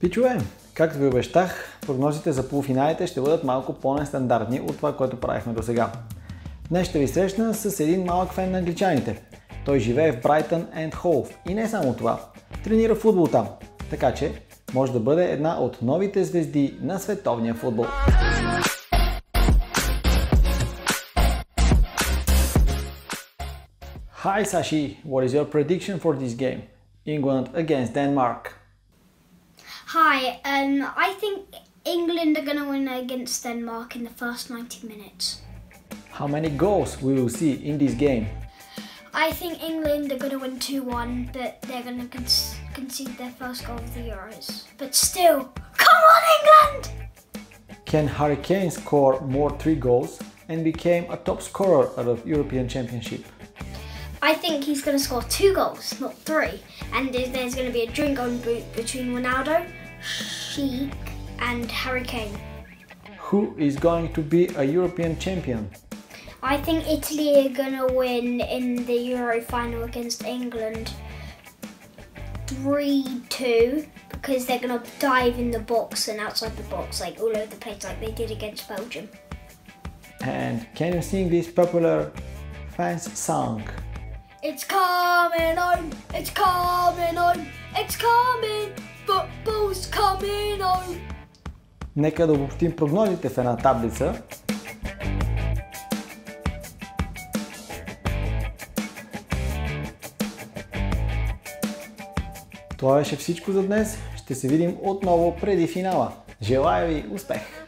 Пичове, както ви обещах, прогнозите за полуфиналите ще бъдат малко по-нестандартни от това, което правихме до сега. Днес ще ви срещна с един малък фен на англичаните. Той живее в Брайтън and Hove и не само това, тренира футбол там, така че може да бъде една от новите звезди на световния футбол. Hi Sashi, what is your prediction for this game? England against Denmark. Hi, I think England are going to win against Denmark in the first 90 minutes. How many goals will we see in this game? I think England are going to win 2-1, but they're going to concede their first goal of the Euros. But still, come on England! Can Harry Kane score more 3 goals and become a top scorer out of European Championship? I think he's going to score 2 goals, not 3. And there's going to be a drink on boot between Ronaldo, Sheik and Harry Kane. Who is going to be a European champion? I think Italy are going to win in the Euro final against England 3-2 because they're going to dive in the box and outside the box, like all over the place like they did against Belgium. And can you sing this popular fans song? It's coming on, it's coming on, it's coming, football's coming on. Нека да обобщим прогнозите в една таблица. Това беше всичко за днес. Ще се видим отново преди финала. Желая ви успех!